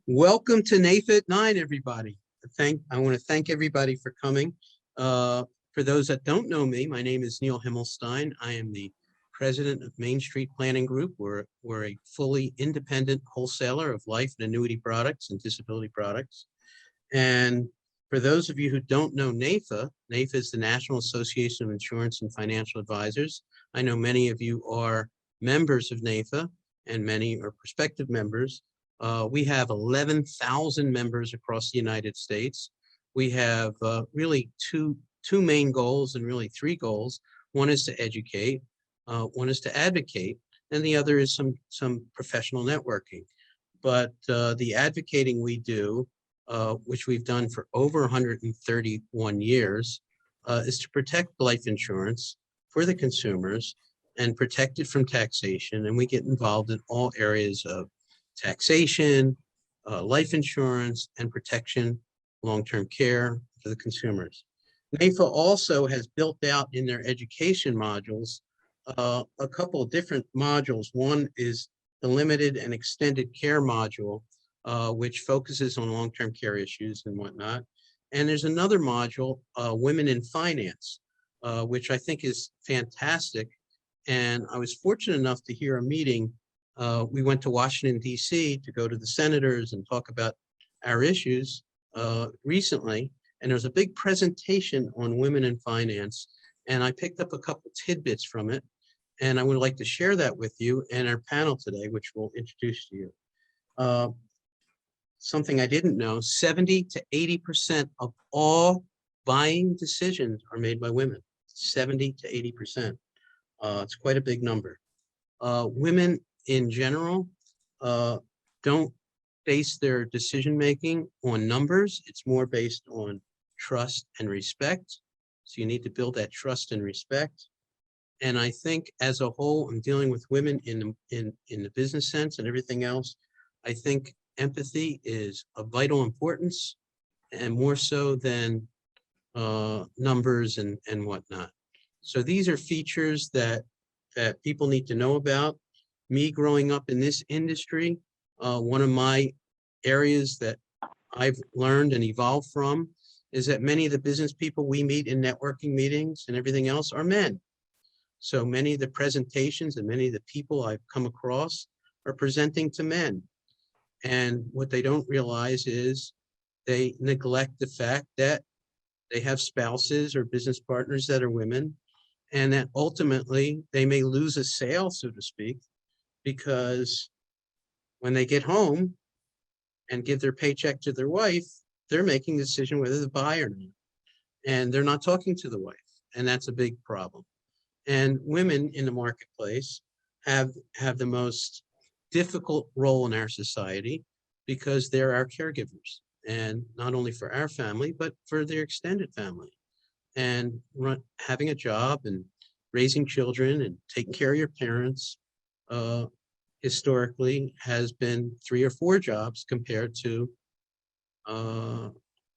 Welcome to NAIFA at 9, everybody. I want to thank everybody for coming. For those that don't know me, my name is Neil Himmelstein. I am the president of Main Street Planning Group. We're a fully independent wholesaler of life and annuity products and disability products. And for those of you who don't know NAIFA, NAIFA is the National Association of Insurance and Financial Advisors. I know many of you are members of NAIFA and many are prospective members. We have 11,000 members across the United States. We have really two main goals and really three goals. One is to educate, one is to advocate, and the other is some professional networking. But the advocating we do, which we've done for over 131 years, is to protect life insurance for the consumers and protect it from taxation. And we get involved in all areas of taxation, life insurance, and protection, long-term care for the consumers. NAIFA also has built out in their education modules a couple of different modules. One is the limited and extended care module, which focuses on long-term care issues and whatnot. And there's another module, Women in Finance, which I think is fantastic. And I was fortunate enough to hear a meeting. We went to Washington, D.C. to go to the senators and talk about our issues recently. And there was a big presentation on women in finance. And I picked up a couple tidbits from it. And I would like to share that with you and our panel today, which we'll introduce to you. Something I didn't know, 70 to 80% of all buying decisions are made by women, 70 to 80%. It's quite a big number. Women in general don't base their decision-making on numbers. It's more based on trust and respect. So you need to build that trust and respect. And I think as a whole, I'm dealing with women in the business sense and everything else. I think empathy is of vital importance and more so than numbers and whatnot. So these are features that people need to know about. Me growing up in this industry, one of my areas that I've learned and evolved from is that many of the business people we meet in networking meetings and everything else are men. So many of the presentations and many of the people I've come across are presenting to men. And what they don't realize is they neglect the fact that they have spouses or business partners that are women, and that ultimately they may lose a sale, so to speak, because when they get home and give their paycheck to their wife, they're making the decision whether to buy or not. And they're not talking to the wife. And that's a big problem. And women in the marketplace have the most difficult role in our society because they're our caregivers. And not only for our family, but for their extended family. And having a job and raising children and taking care of your parents historically has been 3 or 4 jobs compared to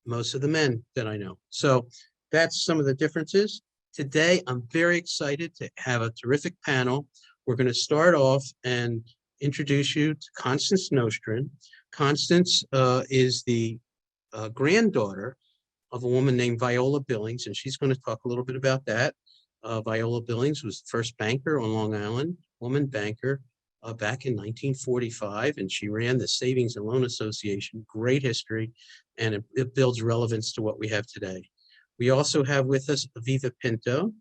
most of the men that I know. So that's some of the differences. Today, I'm very excited to have a terrific panel. We're going to start off and introduce you to Constance Nostrin. Constance is the granddaughter of a woman named Viola Billings, and she's going to talk a little bit about that. Viola Billings was the first banker on Long Island, woman banker, back in 1945, and she ran the Savings and Loan Association. Great history, and it builds relevance to what we have today. We also have with us Aviva Pinto.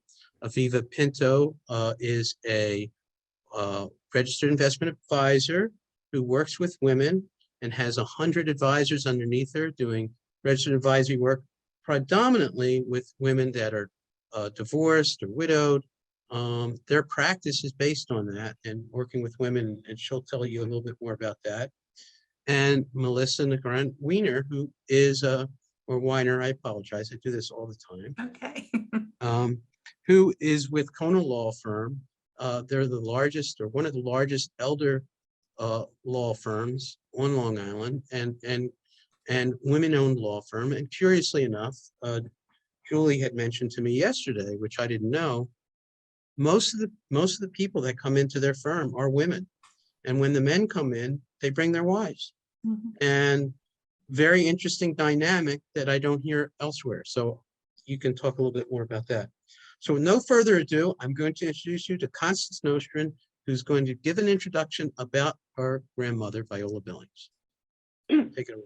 Aviva Pinto is a registered investment advisor who works with women and has 100 advisors underneath her doing registered advisory work, predominantly with women that are divorced or widowed. Their practice is based on that and working with women, and she'll tell you a little bit more about that. And Melissa Negrin-Wiener, who is or Weiner, I apologize, I do this all the time. Okay. Who is with Kona Law Firm. They're the largest or one of the largest elder law firms on Long Island and women-owned law firm. And curiously enough, Julie had mentioned to me yesterday, which I didn't know, most of the people that come into their firm are women. And when the men come in, they bring their wives. and very interesting dynamic that I don't hear elsewhere. So you can talk a little bit more about that. So with no further ado, I'm going to introduce you to Constance Nostrin, who's going to give an introduction about her grandmother, Viola Billings. Take it away.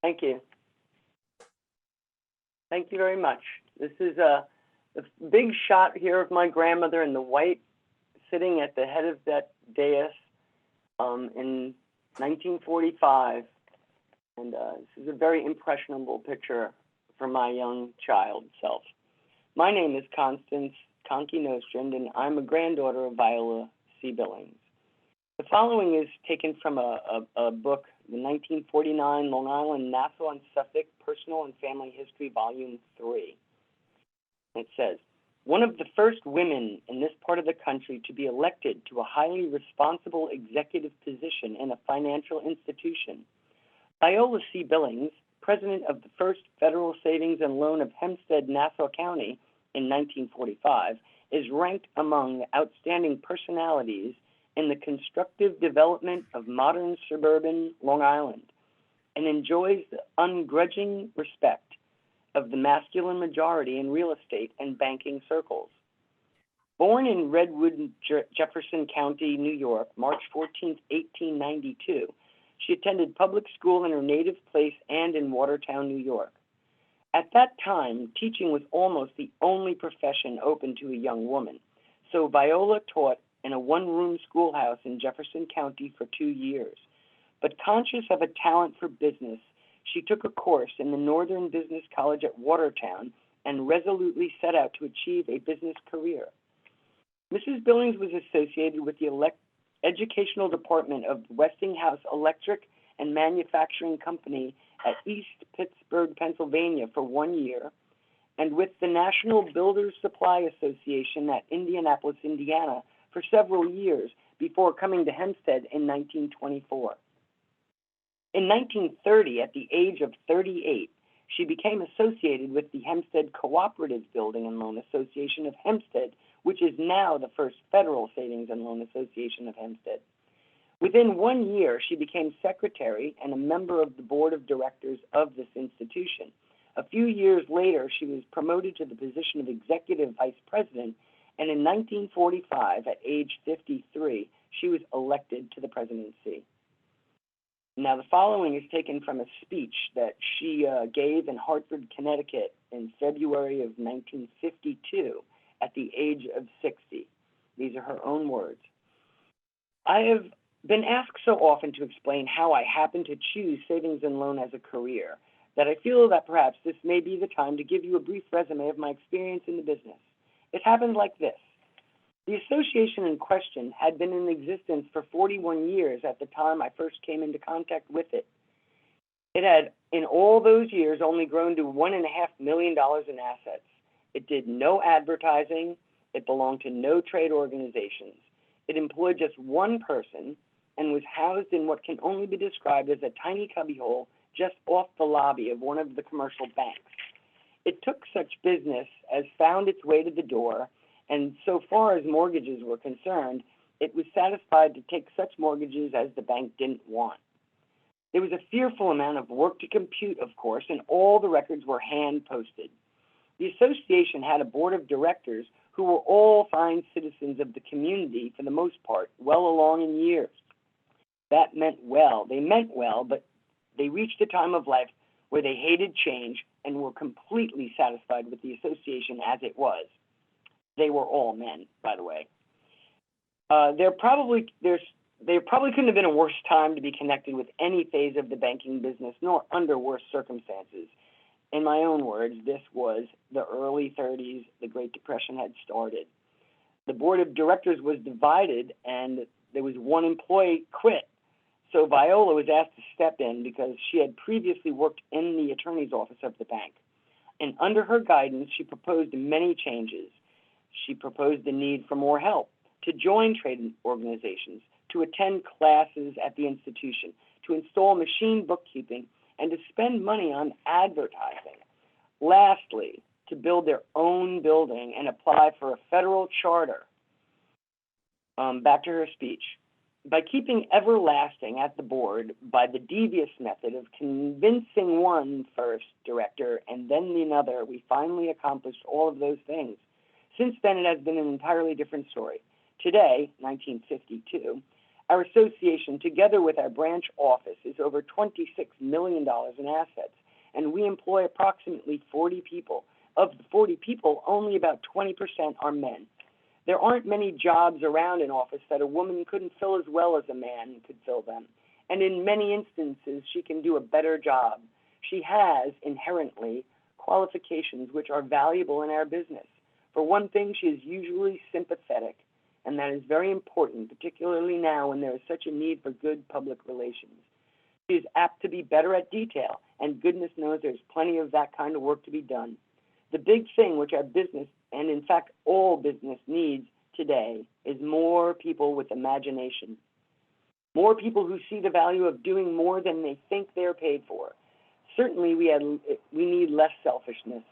Thank you. Thank you very much. This is a big shot here of my grandmother in the white, sitting at the head of that dais in 1945. And this is a very impressionable picture for my young child self. My name is Constance Conky Nostrand, and I'm a granddaughter of Viola C. Billings. The following is taken from a book, the 1949 Long Island, Nassau and Suffolk Personal and Family History, Volume 3. It says, one of the first women in this part of the country to be elected to a highly responsible executive position in a financial institution, Viola C. Billings, president of the First Federal Savings and Loan of Hempstead, Nassau County in 1945, is ranked among the outstanding personalities in the constructive development of modern suburban Long Island, and enjoys the ungrudging respect of the masculine majority in real estate and banking circles. Born in Redwood, Jefferson County, New York, March 14, 1892, she attended public school in her native place and in Watertown, New York. At that time, teaching was almost the only profession open to a young woman, so Viola taught in a one-room schoolhouse in Jefferson County for 2 years. But conscious of a talent for business, she took a course in the Northern Business College at Watertown and resolutely set out to achieve a business career. Mrs. Billings was associated with the educational department of Westinghouse Electric and Manufacturing Company at East Pittsburgh, Pennsylvania for 1 year, and with the National Builders Supply Association at Indianapolis, Indiana for several years before coming to Hempstead in 1924. In 1930, at the age of 38, she became associated with the Hempstead Cooperative Building and Loan Association of Hempstead, which is now the First Federal Savings and Loan Association of Hempstead. Within 1 year, she became secretary and a member of the board of directors of this institution. A few years later, she was promoted to the position of executive vice president, and in 1945, at age 53, she was elected to the presidency. Now, the following is taken from a speech that she gave in Hartford, Connecticut in February of 1952 at the age of 60. These are her own words. I have been asked so often to explain how I happened to choose savings and loan as a career that I feel that perhaps this may be the time to give you a brief resume of my experience in the business. It happened like this. The association in question had been in existence for 41 years at the time I first came into contact with it. It had, in all those years, only grown to $1.5 million in assets. It did no advertising. It belonged to no trade organizations. It employed just one person and was housed in what can only be described as a tiny cubbyhole just off the lobby of one of the commercial banks. It took such business as found its way to the door, and so far as mortgages were concerned, it was satisfied to take such mortgages as the bank didn't want. There was a fearful amount of work to compute, of course, and all the records were hand-posted. The association had a board of directors who were all fine citizens of the community for the most part, well along in years. That meant well. They meant well, but they reached a time of life where they hated change and were completely satisfied with the association as it was. They were all men, by the way. There probably couldn't have been a worse time to be connected with any phase of the banking business, nor under worse circumstances. In my own words, this was the early 30s. The Great Depression had started. The board of directors was divided, and there was one employee quit. So Viola was asked to step in because she had previously worked in the attorney's office of the bank. And under her guidance, she proposed many changes. She proposed the need for more help, to join trade organizations, to attend classes at the institution, to install machine bookkeeping, and to spend money on advertising. Lastly, to build their own building and apply for a federal charter. Back to her speech. by keeping everlasting at the board by the devious method of convincing one first director and then another, we finally accomplished all of those things. Since then, it has been an entirely different story. Today, 1952, our association, together with our branch office, is over $26 million in assets, and we employ approximately 40 people. Of the 40 people, only about 20% are men. There aren't many jobs around in office that a woman couldn't fill as well as a man could fill them. And in many instances, she can do a better job. She has, inherently, qualifications which are valuable in our business. For one thing, she is usually sympathetic, and that is very important, particularly now when there is such a need for good public relations. She is apt to be better at detail, and goodness knows there's plenty of that kind of work to be done. The big thing which our business, and in fact all business, needs today is more people with imagination. More people who see the value of doing more than they think they're paid for. Certainly we need less selfishness.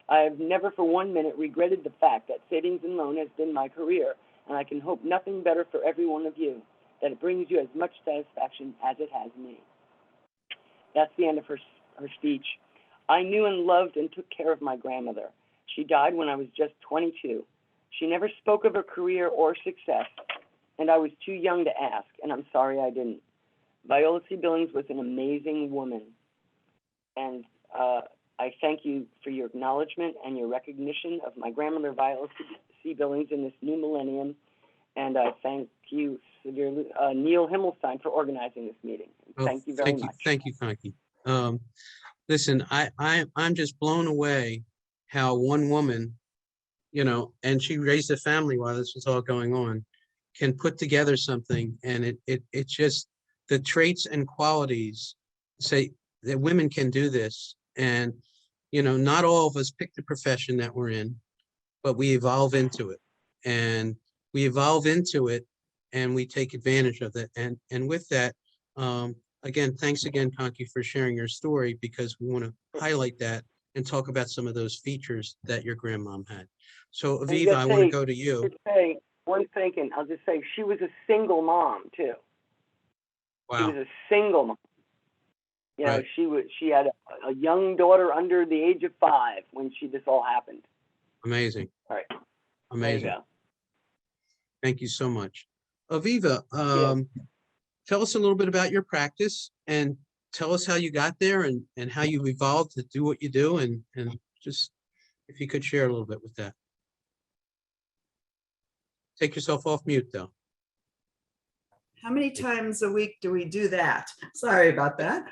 I have never for 1 minute regretted the fact that savings and loan has been my career, and I can hope nothing better for every one of you, that it brings you as much satisfaction as it has me. That's the end of her speech. I knew and loved and took care of my grandmother. She died when I was just 22. She never spoke of her career or success, and I was too young to ask, and I'm sorry I didn't. Viola C. Billings was an amazing woman, and I thank you for your acknowledgement and your recognition of my grandmother, Viola C. Billings, in this new millennium, and I thank you severely, Neil Himmelstein, for organizing this meeting. Thank you very much. Thank you, Conky. Listen, I'm just blown away how one woman, you know, and she raised a family while this was all going on, can put together something, and it just, the traits and qualities say that women can do this. And, you know, not all of us pick the profession that we're in, but we evolve into it, and we take advantage of it. And with that, again, thanks again, Conky, for sharing your story, because we want to highlight that and talk about some of those features that your grandmom had. So Aviva, I want to go to you. I'll just say she was a single mom too. Wow. She was a single mom. You know, right. She had a young daughter under the age of 5 when this all happened. Amazing. All right. Amazing. There you go. Thank you so much. Aviva, tell us a little bit about your practice, and tell us how you got there, and how you evolved to do what you do, and just if you could share a little bit with that. Take yourself off mute though. How many times a week do we do that? Sorry about that.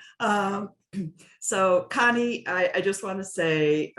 So Connie, I just want to say,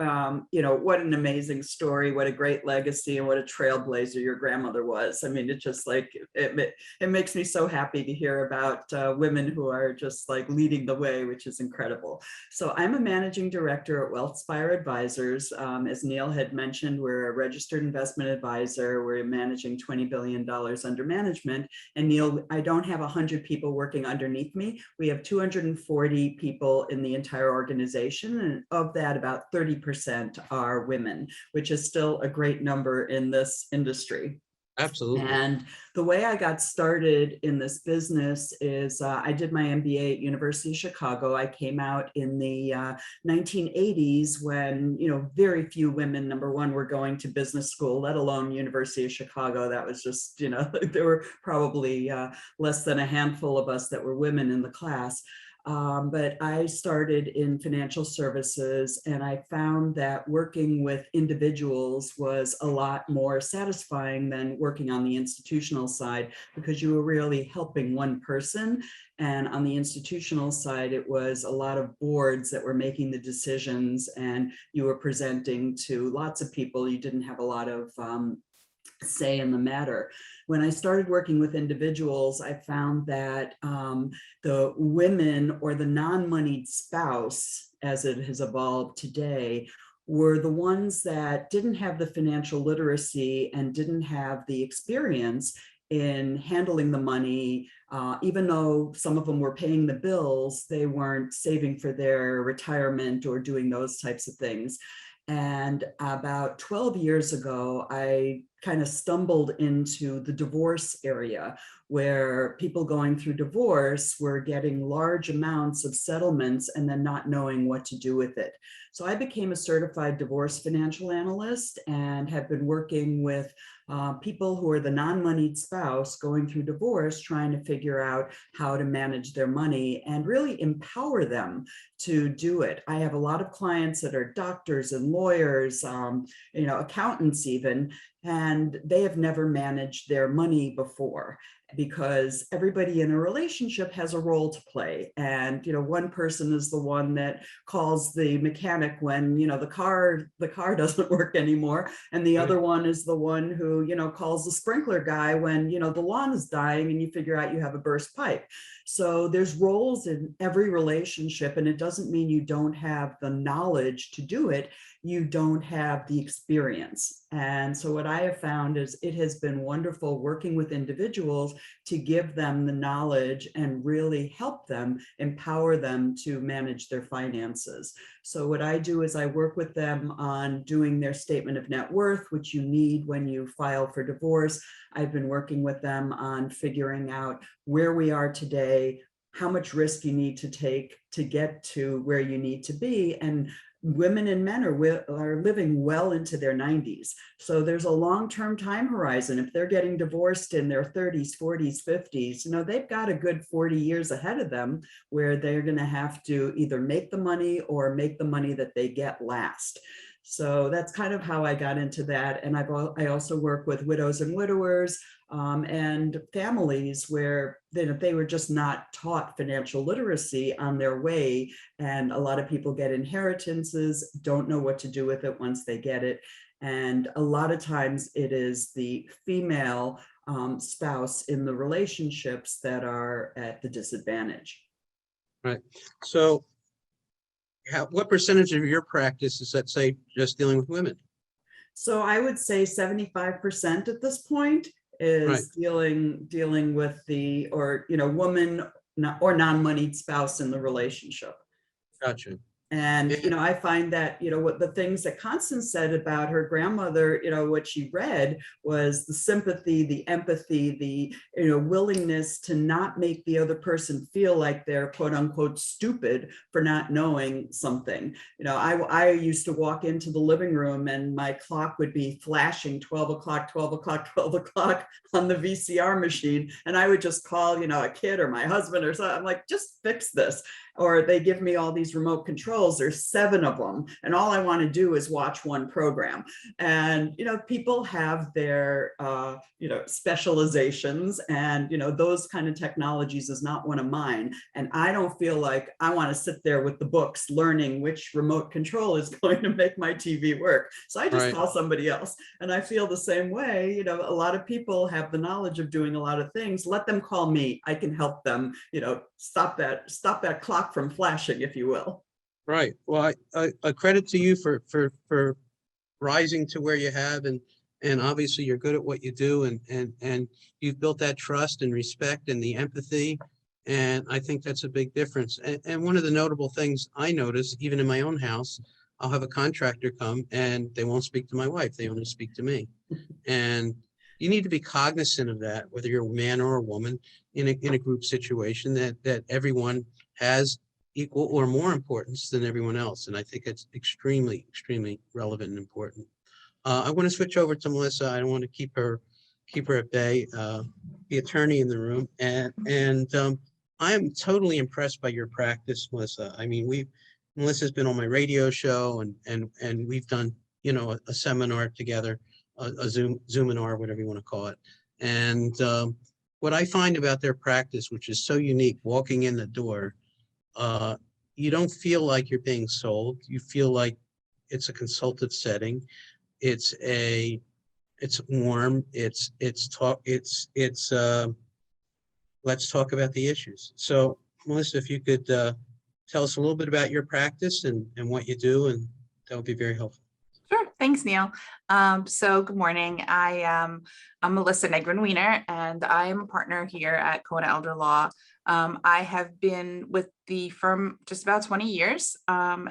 you know, what an amazing story, what a great legacy, and what a trailblazer your grandmother was. I mean, it's just like, it makes me so happy to hear about women who are just like leading the way, which is incredible. So I'm a managing director at WealthSpire Advisors. As Neil had mentioned, we're a registered investment advisor. We're managing $20 billion under management. And Neil, I don't have 100 people working underneath me. We have 240 people in the entire organization, and of that, about 30% are women, which is still a great number in this industry. Absolutely. And the way I got started in this business is I did my MBA at University of Chicago. I came out in the 1980s when, you know, very few women, number one, were going to business school, let alone University of Chicago. That was just, you know, there were probably less than a handful of us that were women in the class. But I started in financial services, and I found that working with individuals was a lot more satisfying than working on the institutional side, because you were really helping one person. And on the institutional side, it was a lot of boards that were making the decisions, and you were presenting to lots of people. You didn't have a lot of say in the matter. When I started working with individuals, I found that the women, or the non-moneyed spouse, as it has evolved today, were the ones that didn't have the financial literacy and didn't have the experience in handling the money. Even though some of them were paying the bills, they weren't saving for their retirement or doing those types of things. And about 12 years ago, I kind of stumbled into the divorce area, where people going through divorce were getting large amounts of settlements and then not knowing what to do with it. So I became a certified divorce financial analyst and have been working with people who are the non-moneyed spouse going through divorce, trying to figure out how to manage their money and really empower them to do it. I have a lot of clients that are doctors and lawyers, accountants even, and they have never managed their money before, because everybody in a relationship has a role to play. And, one person is the one that calls the mechanic when, the car doesn't work anymore. And the other one is the one who, calls the sprinkler guy when, the lawn is dying and you figure out you have a burst pipe. So there's roles in every relationship, and it doesn't mean you don't have the knowledge to do it. You don't have the experience. And so what I have found is it has been wonderful working with individuals to give them the knowledge and really help them, empower them to manage their finances. So what I do is I work with them on doing their statement of net worth, which you need when you file for divorce. I've been working with them on figuring out where we are today, how much risk you need to take to get to where you need to be. And women and men are living well into their 90s. So there's a long-term time horizon. If they're getting divorced in their 30s, 40s, 50s, they've got a good 40 years ahead of them where they're going to have to either make the money or make the money that they get last. So that's kind of how I got into that. And I also work with widows and widowers and families where they were just not taught financial literacy on their way. And a lot of people get inheritances, don't know what to do with it once they get it. And a lot of times it is the female spouse in the relationships that are at the disadvantage. Right. So what percentage of your practice is that, say, just dealing with women? So I would say 75% at this point is dealing with the, woman or non-moneyed spouse in the relationship. Gotcha. And, I find that, what the things that Constance said about her grandmother, what she read was the sympathy, the empathy, the, willingness to not make the other person feel like they're quote unquote stupid for not knowing something. I used to walk into the living room and my clock would be flashing 12 o'clock, 12 o'clock, 12 o'clock on the VCR machine. And I would just call, a kid or my husband or something. I'm like, just fix this. Or they give me all these remote controls. There's 7 of them. And all I want to do is watch one program. And, people have their, specializations, and, those kind of technologies is not one of mine. And I don't feel like I want to sit there with the books learning which remote control is going to make my TV work. So I just call somebody else. And I feel the same way. A lot of people have the knowledge of doing a lot of things. Let them call me. I can help them, stop that clock from flashing, if you will. Right. Well, a credit to you for rising to where you have, and obviously you're good at what you do, and you've built that trust and respect and the empathy, and I think that's a big difference. And one of the notable things I notice, even in my own house, I'll have a contractor come and they won't speak to my wife; they only speak to me. And you need to be cognizant of that, whether you're a man or a woman in a group situation, that everyone has equal or more importance than everyone else. And I think it's extremely, extremely relevant and important. I want to switch over to Melissa. I don't want to keep her at bay, the attorney in the room. And I am totally impressed by your practice, Melissa. I mean, Melissa's been on my radio show, and we've done, a seminar together, a Zoominar, whatever you want to call it. And what I find about their practice, which is so unique, walking in the door, you don't feel like you're being sold. You feel like it's a consultative setting. It's warm. Let's talk about the issues. So Melissa, if you could tell us a little bit about your practice and what you do, and that would be very helpful. Sure. Thanks, Neil. So good morning. I'm Melissa Negrin-Wiener, and I am a partner here at Kona Elder Law. I have been with the firm just about 20 years.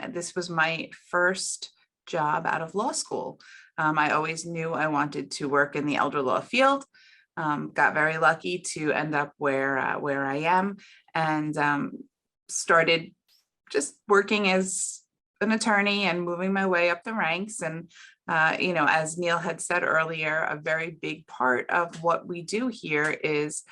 This was my first job out of law school. I always knew I wanted to work in the elder law field. got very lucky to end up where I am, and started just working as an attorney and moving my way up the ranks. And you know, as Neil had said earlier, a very big part of what we do here is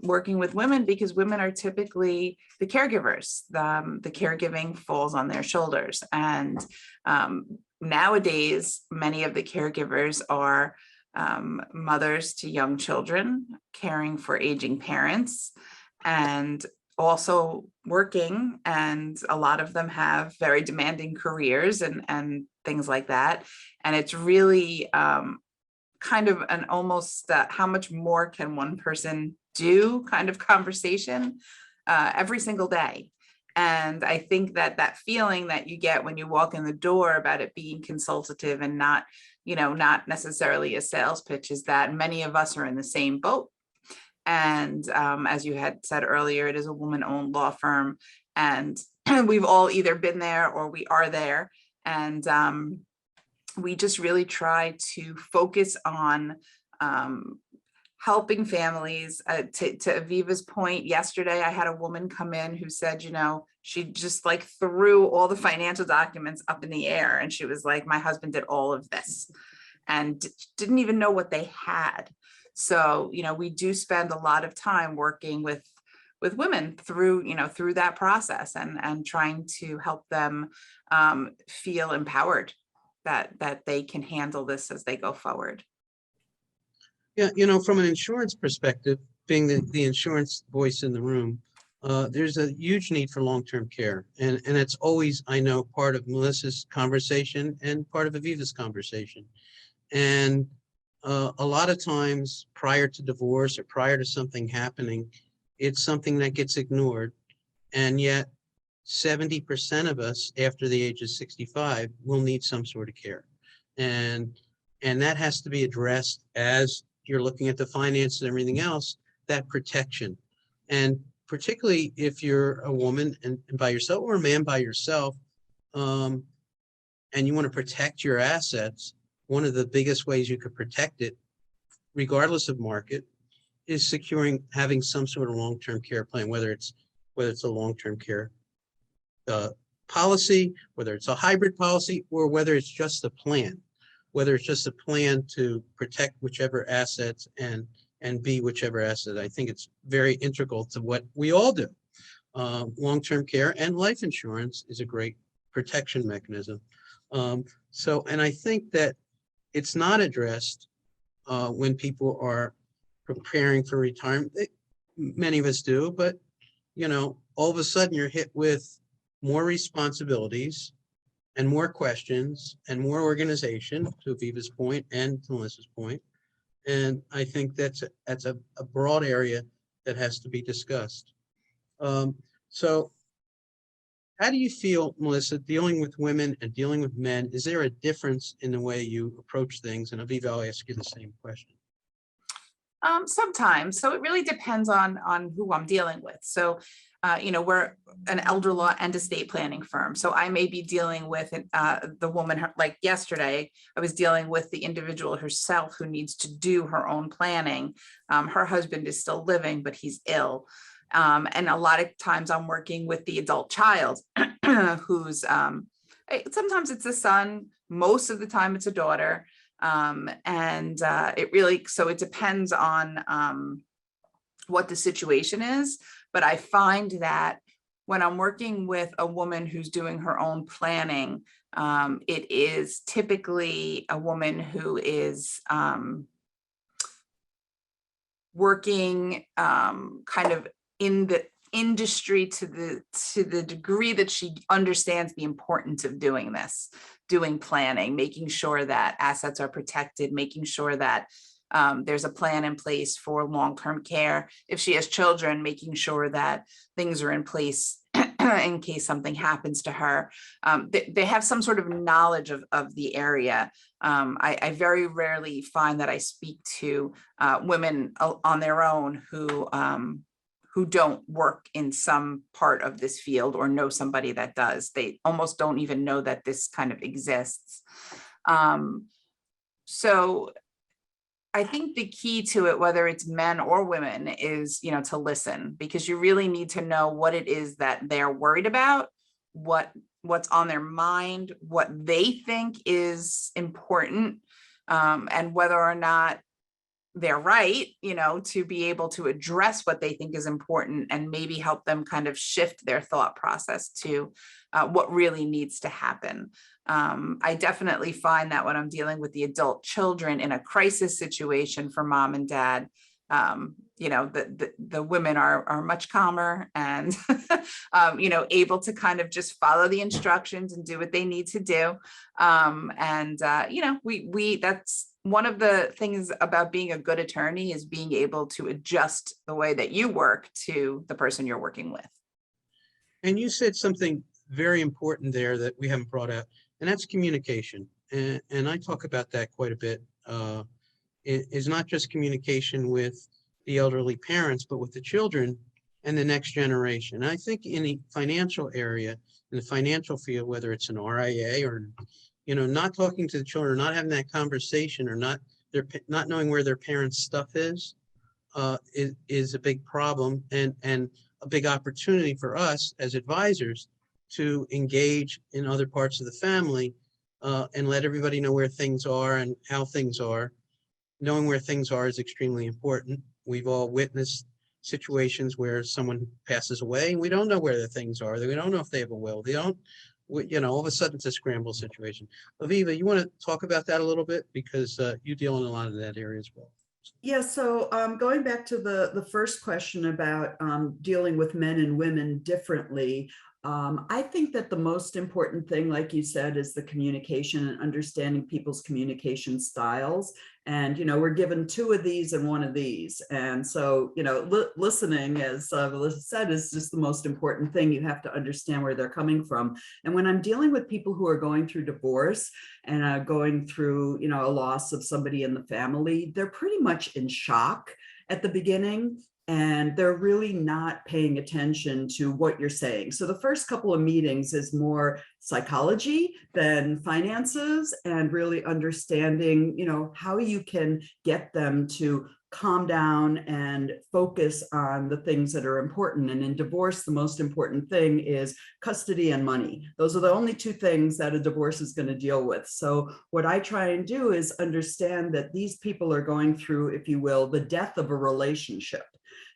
working with women, because women are typically the caregivers. The caregiving falls on their shoulders. And nowadays, many of the caregivers are mothers to young children, caring for aging parents, and also working, and a lot of them have very demanding careers and things like that. And it's really kind of an almost how much more can one person do kind of conversation every single day. And I think that that feeling that you get when you walk in the door about it being consultative and not, you know, not necessarily a sales pitch, is that many of us are in the same boat. And as you had said earlier, it is a woman-owned law firm, and we've all either been there or we are there. And we just really try to focus on helping families. To Aviva's point, yesterday I had a woman come in who said, you know, she just like threw all the financial documents up in the air, and she was like, my husband did all of this and didn't even know what they had. So, you know, we do spend a lot of time working with women through, you know, through that process, and trying to help them feel empowered that they can handle this as they go forward. Yeah, you know, from an insurance perspective, being the insurance voice in the room, there's a huge need for long-term care. And it's always, I know, part of Melissa's conversation and part of Aviva's conversation. And a lot of times prior to divorce or prior to something happening, it's something that gets ignored. And yet 70% of us after the age of 65 will need some sort of care. And that has to be addressed as you're looking at the finances and everything else, that protection. And particularly if you're a woman and by yourself, or a man by yourself, and you want to protect your assets, one of the biggest ways you could protect it, regardless of market, is having some sort of long-term care plan, whether it's a long-term care policy, whether it's a hybrid policy, or whether it's just a plan, to protect whichever assets and be whichever asset. I think it's very integral to what we all do. Long-term care and life insurance is a great protection mechanism. And I think that it's not addressed when people are preparing for retirement. Many of us do, but you know, all of a sudden you're hit with more responsibilities and more questions and more organization, to Aviva's point and to Melissa's point. And I think that's a broad area that has to be discussed. So how do you feel, Melissa, dealing with women and dealing with men? Is there a difference in the way you approach things? And Aviva, I'll ask you the same question. Sometimes. So it really depends on who I'm dealing with. So, you know, we're an elder law and estate planning firm. So I may be dealing with the woman, like yesterday, I was dealing with the individual herself who needs to do her own planning. Her husband is still living, but he's ill. And a lot of times I'm working with the adult child who's, sometimes it's a son, most of the time it's a daughter. It depends on what the situation is. But I find that when I'm working with a woman who's doing her own planning, it is typically a woman who is working kind of in the industry to the degree that she understands the importance of doing this, doing planning, making sure that assets are protected, making sure that there's a plan in place for long-term care. If she has children, making sure that things are in place in case something happens to her. They have some sort of knowledge of the area. I very rarely find that I speak to women on their own who don't work in some part of this field or know somebody that does. They almost don't even know that this kind of exists. So I think the key to it, whether it's men or women, is, to listen, because you really need to know what it is that they're worried about, what's on their mind, what they think is important, and whether or not they're right, to be able to address what they think is important and maybe help them kind of shift their thought process to what really needs to happen. I definitely find that when I'm dealing with the adult children in a crisis situation for mom and dad, the women are much calmer and, able to kind of just follow the instructions and do what they need to do. That's one of the things about being a good attorney, is being able to adjust the way that you work to the person you're working with. And you said something very important there that we haven't brought out, and that's communication. And I talk about that quite a bit. It is not just communication with the elderly parents, but with the children and the next generation. And I think in the financial area, in the financial field, whether it's an RIA or, not talking to the children, not having that conversation, or not knowing where their parents' stuff is a big problem, and a big opportunity for us as advisors to engage in other parts of the family and let everybody know where things are and how things are. Knowing where things are is extremely important. We've all witnessed situations where someone passes away and we don't know where the things are. We don't know if they have a will. All of a sudden it's a scramble situation. Aviva, you want to talk about that a little bit, because you deal in a lot of that area as well. Yeah, so going back to the first question about dealing with men and women differently, I think that the most important thing, like you said, is the communication and understanding people's communication styles. And, we're given 2 of these and 1 of these. And so, listening, as Melissa said, is just the most important thing. You have to understand where they're coming from. And when I'm dealing with people who are going through divorce and going through, a loss of somebody in the family, they're pretty much in shock at the beginning. And they're really not paying attention to what you're saying. So the first couple of meetings is more psychology than finances, and really understanding, how you can get them to calm down and focus on the things that are important. And in divorce, the most important thing is custody and money. Those are the only 2 things that a divorce is going to deal with. So what I try and do is understand that these people are going through, if you will, the death of a relationship.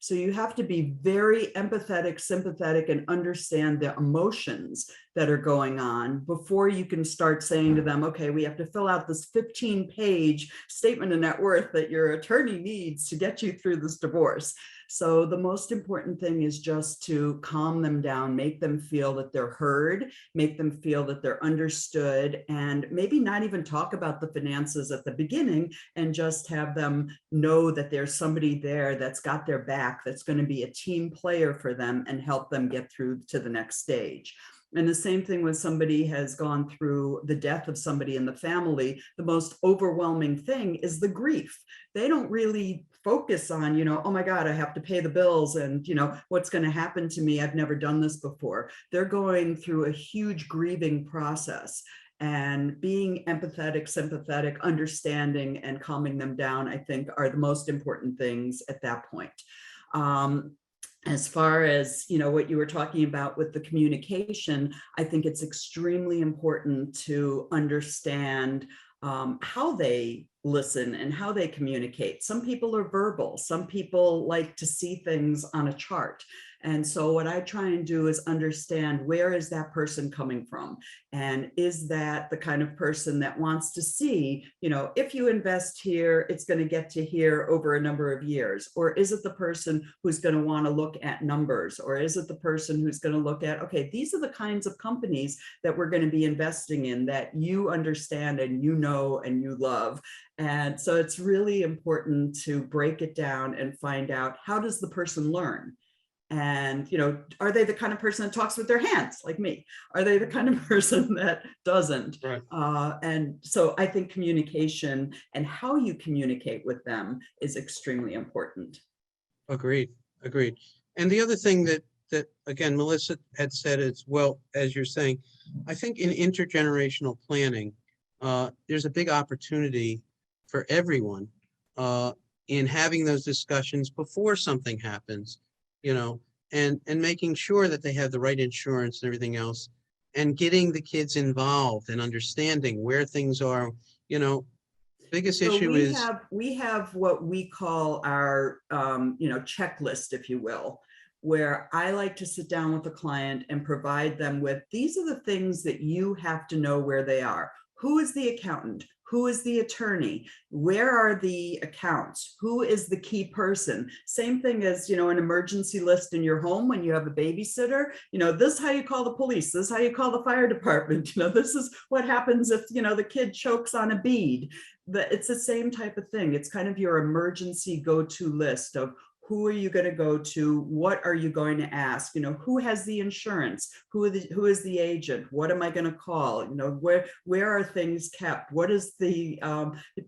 So you have to be very empathetic, sympathetic, and understand the emotions that are going on before you can start saying to them, okay, we have to fill out this 15-page statement of net worth that your attorney needs to get you through this divorce. So the most important thing is just to calm them down, make them feel that they're heard, make them feel that they're understood, and maybe not even talk about the finances at the beginning, and just have them know that there's somebody there that's got their back, that's going to be a team player for them and help them get through to the next stage. And the same thing when somebody has gone through the death of somebody in the family, the most overwhelming thing is the grief. They don't really focus on, oh my God, I have to pay the bills and, what's going to happen to me? I've never done this before. They're going through a huge grieving process. And being empathetic, sympathetic, understanding, and calming them down, I think, are the most important things at that point. As far as, what you were talking about with the communication, I think it's extremely important to understand how they listen and how they communicate. Some people are verbal. Some people like to see things on a chart. And so what I try and do is understand, where is that person coming from? And is that the kind of person that wants to see, if you invest here, it's going to get to here over a number of years? Or is it the person who's going to want to look at numbers? Or is it the person who's going to look at, okay, these are the kinds of companies that we're going to be investing in that you understand and you know and you love. And so it's really important to break it down and find out, how does the person learn? And, are they the kind of person that talks with their hands like me? Are they the kind of person that doesn't? Right. And so I think communication and how you communicate with them is extremely important. Agreed. And the other thing that again, Melissa had said as well, as you're saying, I think in intergenerational planning, there's a big opportunity for everyone in having those discussions before something happens, and making sure that they have the right insurance and everything else, and getting the kids involved and understanding where things are. Biggest So issue is we have what we call our checklist, if you will, where I like to sit down with a client and provide them with, these are the things that you have to know where they are. Who is the accountant? Who is the attorney? Where are the accounts? Who is the key person? Same thing as, an emergency list in your home when you have a babysitter. This is how you call the police. This is how you call the fire department. This is what happens if, the kid chokes on a bead. It's the same type of thing. It's kind of your emergency go-to list of who are you going to go to? What are you going to ask? Who has the insurance? Who is the agent? What am I going to call? Where are things kept? What is the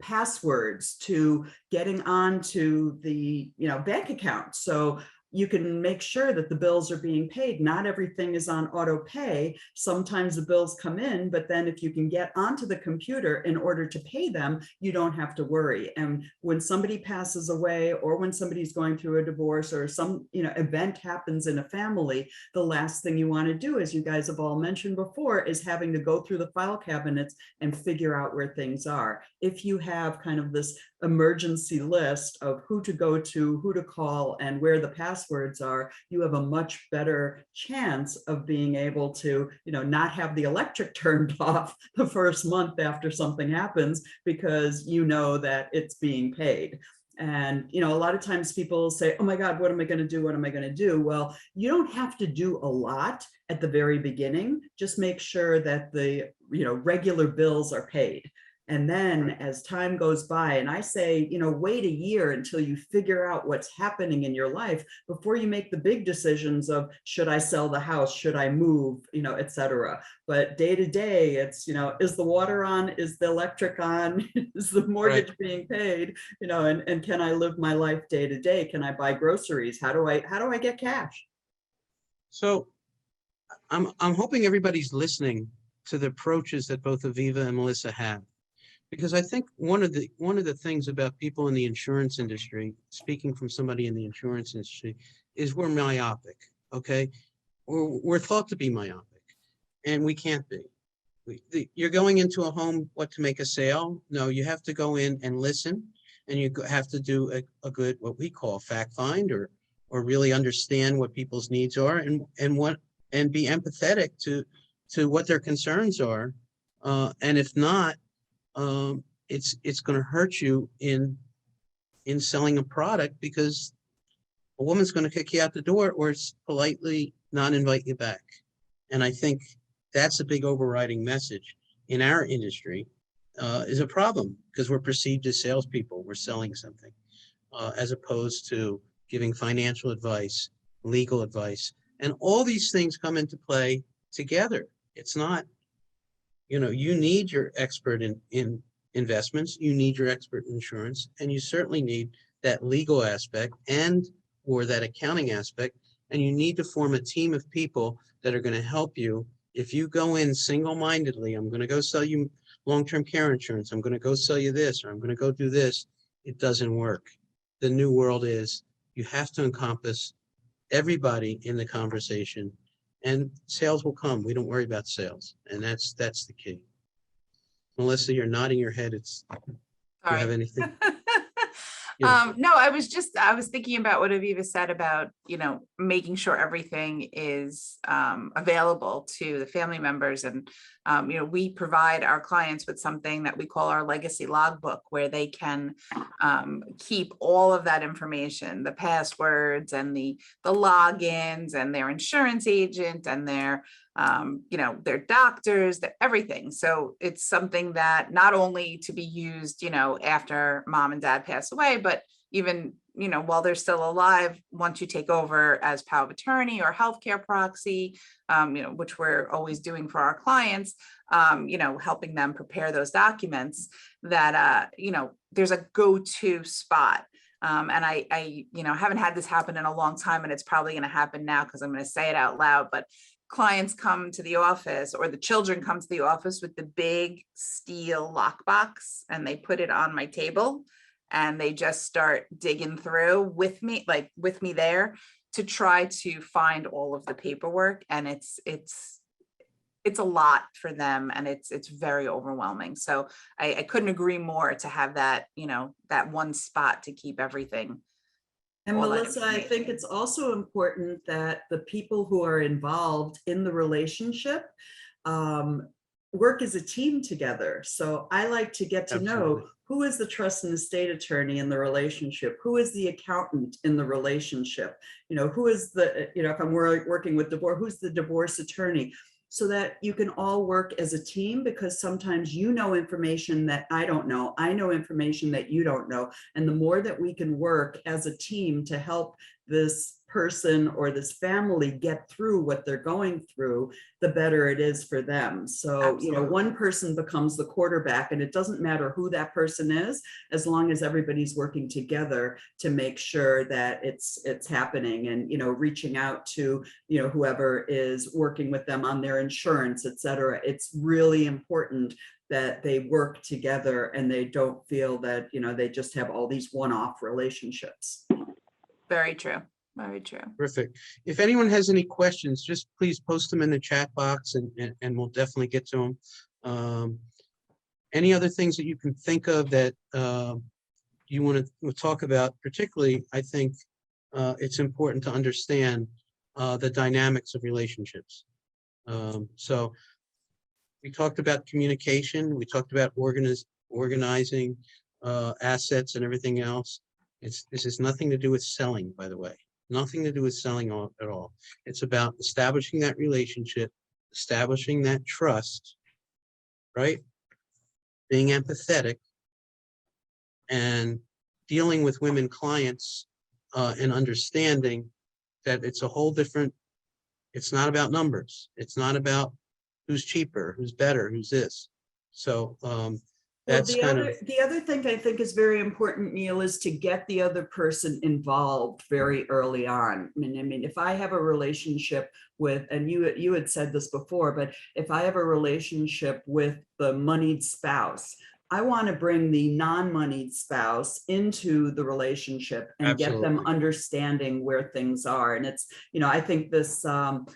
passwords to getting onto the bank account? So you can make sure that the bills are being paid. Not everything is on auto pay. Sometimes the bills come in, but then if you can get onto the computer in order to pay them, you don't have to worry. And when somebody passes away, or when somebody's going through a divorce, or some event happens in a family, the last thing you want to do, as you guys have all mentioned before, is having to go through the file cabinets and figure out where things are. If you have kind of this emergency list of who to go to, who to call, and where the passwords are, you have a much better chance of being able to, not have the electric turned off the first month after something happens, because you know that it's being paid. And, a lot of times people say, oh my God, what am I going to do? What am I going to do? Well, you don't have to do a lot at the very beginning. Just make sure that the, regular bills are paid. And then as time goes by, and I say, wait a year until you figure out what's happening in your life before you make the big decisions of, should I sell the house? Should I move? Et cetera. But day to day, it's, is the water on? Is the electric on? Is the mortgage being paid? And can I live my life day to day? Can I buy groceries? How do I get cash? So I'm hoping everybody's listening to the approaches that both Aviva and Melissa have. Because I think one of the things about people in the insurance industry, speaking from somebody in the insurance industry, is we're myopic. Okay, we're thought to be myopic, and we can't be. You're going into a home, to make a sale? No, you have to go in and listen, and you have to do a good, what we call fact find, or really understand what people's needs are, and be empathetic to what their concerns are, and if not, it's going to hurt you in selling a product, because a woman's going to kick you out the door or politely not invite you back. And I think that's a big overriding message in our industry, is a problem, because we're perceived as salespeople. We're selling something, as opposed to giving financial advice, legal advice, and all these things come into play together. It's not, you need your expert in investments, you need your expert in insurance, and you certainly need that legal aspect or that accounting aspect, and you need to form a team of people that are going to help you. If you go in single-mindedly, I'm going to go sell you long-term care insurance, I'm going to go sell you this, or I'm going to go do this, it doesn't work. The new world is you have to encompass everybody in the conversation, and sales will come. We don't worry about sales, and that's the key. Melissa, you're nodding your head. Do you have anything? No, I was thinking about what Aviva said about, making sure everything is available to the family members. And, we provide our clients with something that we call our legacy logbook, where they can keep all of that information, the passwords and the logins and their insurance agent and their doctors, everything. So it's something that not only to be used, after mom and dad pass away, but even, while they're still alive, once you take over as power of attorney or healthcare proxy, which we're always doing for our clients, helping them prepare those documents, that, there's a go-to spot. And I haven't had this happen in a long time, and it's probably going to happen now because I'm going to say it out loud, but clients come to the office, or the children come to the office with the big steel lockbox, and they put it on my table. and they just start digging through with me, like with me there, to try to find all of the paperwork. And it's a lot for them, and it's very overwhelming. So I couldn't agree more to have that, that one spot to keep everything. And all that Melissa, I think information. it's also important that the people who are involved in the relationship work as a team together. So I like to get to Absolutely. know who is the trust and estate attorney in the relationship, who is the accountant in the relationship, who is the, if I'm working with divorce, who's the divorce attorney, so that you can all work as a team, because sometimes you know information that I don't know, I know information that you don't know. And the more that we can work as a team to help this person or this family get through what they're going through, the better it is for them. So, Absolutely. one person becomes the quarterback, and it doesn't matter who that person is, as long as everybody's working together to make sure that it's happening, and, reaching out to, whoever is working with them on their insurance, et cetera. It's really important that they work together and they don't feel that, they just have all these one-off relationships. Very true. Very true. Terrific. If anyone has any questions, just please post them in the chat box, and we'll definitely get to them. Any other things that you can think of that you want to talk about? Particularly, I think it's important to understand the dynamics of relationships. So we talked about communication. We talked about organizing assets and everything else. This has nothing to do with selling, by the way. Nothing to do with selling at all. It's about establishing that relationship, establishing that trust, right? Being empathetic, and dealing with women clients and understanding that it's a whole different, it's not about numbers. It's not about who's cheaper, who's better, who's this. So that's the other thing I think is very important, Neil, is to get the other person involved very early on. I mean, if I have a relationship with, and you had said this before, but if I have a relationship with the moneyed spouse, I want to bring the non-moneyed spouse into the relationship and Absolutely. get them understanding where things are. And it's, I think this, the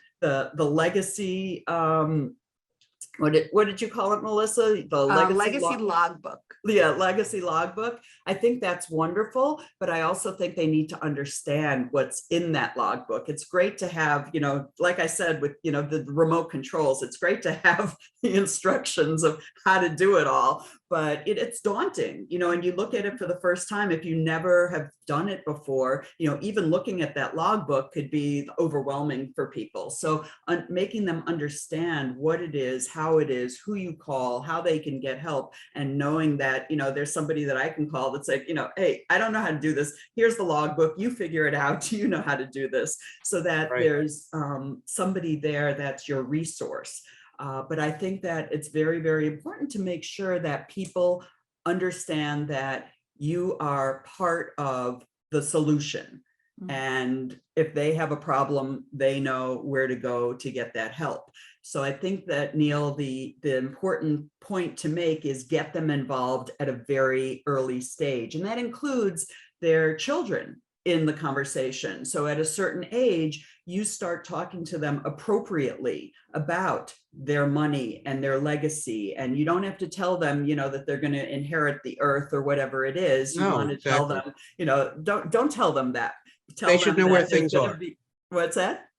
legacy, what did you call it, Melissa? The Legacy logbook. Yeah, legacy logbook. I think that's wonderful, but I also think they need to understand what's in that logbook. It's great to have, like I said, with, the remote controls, it's great to have the instructions of how to do it all, but it's daunting, and you look at it for the first time. If you never have done it before, even looking at that logbook could be overwhelming for people. So making them understand what it is, how it is, who you call, how they can get help, and knowing that, there's somebody that I can call that's like, hey, I don't know how to do this. Here's the logbook. You figure it out. You know how to do this, so that Right. There's somebody there that's your resource. But I think that it's very, very important to make sure that people understand that you are part of the solution. Mhm. And if they have a problem, they know where to go to get that help. So I think that, Neil, the important point to make is get them involved at a very early stage. And that includes their children in the conversation. So at a certain age, you start talking to them appropriately about their money and their legacy. And you don't have to tell them, that they're going to inherit the earth or whatever it is. You No, want to exactly. tell them, don't tell them that. Tell They should them know where that there's things gonna are. What's that?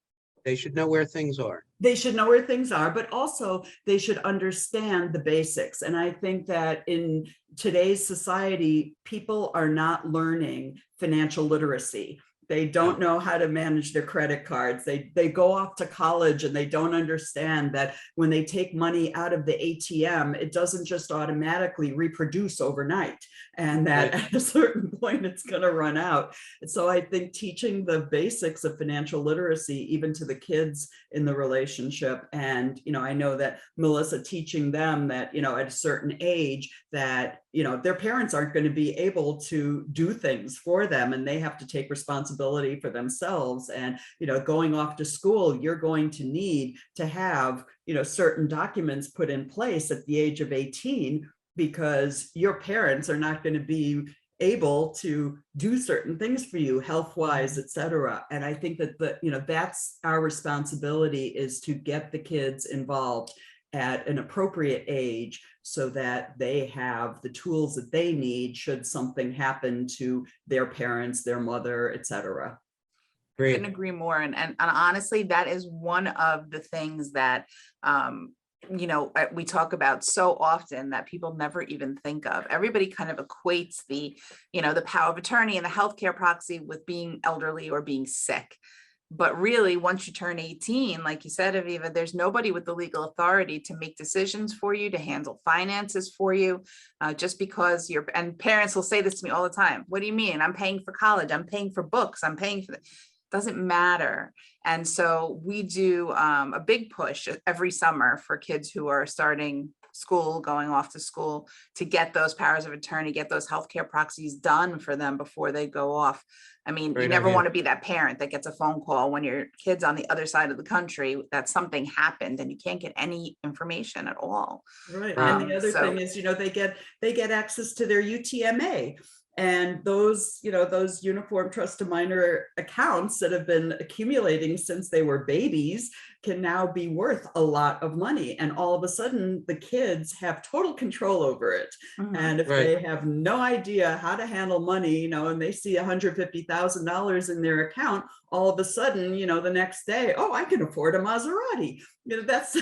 They should know where things are. They should know where things are, but also they should understand the basics. And I think that in today's society, people are not learning financial literacy. They don't know how to manage their credit cards. They go off to college and they don't understand that when they take money out of the ATM, it doesn't just automatically reproduce overnight, and that Right. at a certain point it's going to run out. And so I think teaching the basics of financial literacy, even to the kids in the relationship, and I know that Melissa teaching them that at a certain age that their parents aren't going to be able to do things for them, and they have to take responsibility for themselves. And going off to school, you're going to need to have certain documents put in place at the age of 18, because your parents are not going to be able to do certain things for you health-wise, et cetera. And I think that that's our responsibility, is to get the kids involved at an appropriate age so that they have the tools that they need should something happen to their parents, their mother, et cetera. Great. Couldn't agree more. And honestly, that is one of the things that, we talk about so often that people never even think of. Everybody kind of equates the power of attorney and the healthcare proxy with being elderly or being sick. But really, once you turn 18, like you said, Aviva, there's nobody with the legal authority to make decisions for you, to handle finances for you, just because and parents will say this to me all the time. What do you mean? I'm paying for college. I'm paying for books. I'm paying for doesn't matter. And so we do a big push every summer for kids who are starting school, going off to school, to get those powers of attorney, get those healthcare proxies done for them before they go off. I mean, Great you never idea. want to be that parent that gets a phone call when your kid's on the other side of the country that something happened and you can't get any information at all. Right. And the other thing is, they get access to their UTMA. And those uniform trust to minor accounts that have been accumulating since they were babies can now be worth a lot of money. And all of a sudden, the kids have total control over it. Mhm. And if Right. they have no idea how to handle money, and they see $150,000 in their account, all of a sudden, the next day, oh, I can afford a Maserati. That's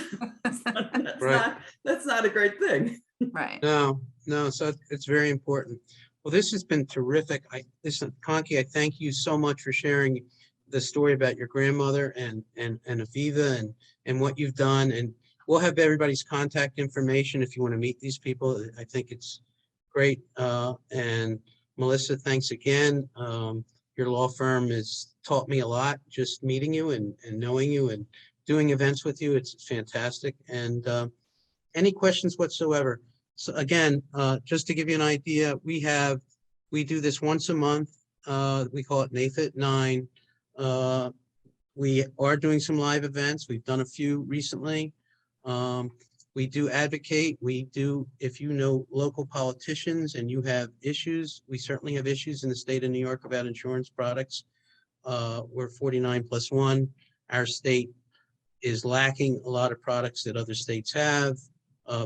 Right. that's not a great thing. Right. No, so it's very important. Well, this has been terrific. Listen, Conky, I thank you so much for sharing the story about your grandmother and Aviva and what you've done. And we'll have everybody's contact information if you want to meet these people. I think it's great. And Melissa, thanks again. Your law firm has taught me a lot, just meeting you and knowing you and doing events with you. It's fantastic. And any questions whatsoever? So again, just to give you an idea, we do this once a month. We call it NAIFA-9. We are doing some live events. We've done a few recently. We do advocate. If you know local politicians and you have issues, we certainly have issues in the state of New York about insurance products. We're 49+1. Our state is lacking a lot of products that other states have.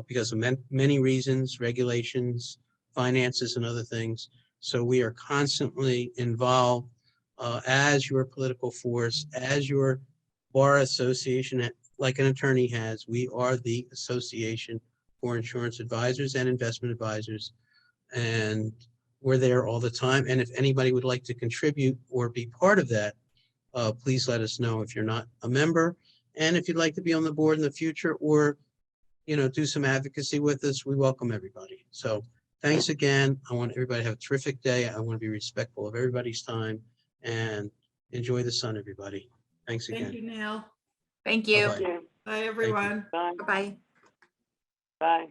Because of many reasons, regulations, finances, and other things. So we are constantly involved as your political force, as your bar association, like an attorney has. We are the Association for Insurance Advisors and Investment Advisors, and we're there all the time. And if anybody would like to contribute or be part of that, please let us know if you're not a member. And if you'd like to be on the board in the future or do some advocacy with us, we welcome everybody. So thanks again. I want everybody to have a terrific day. I want to be respectful of everybody's time and enjoy the sun, everybody. Thanks again. Thank you, Neil. Thank you. Bye-bye. Bye, everyone. Bye. Bye-bye. Bye.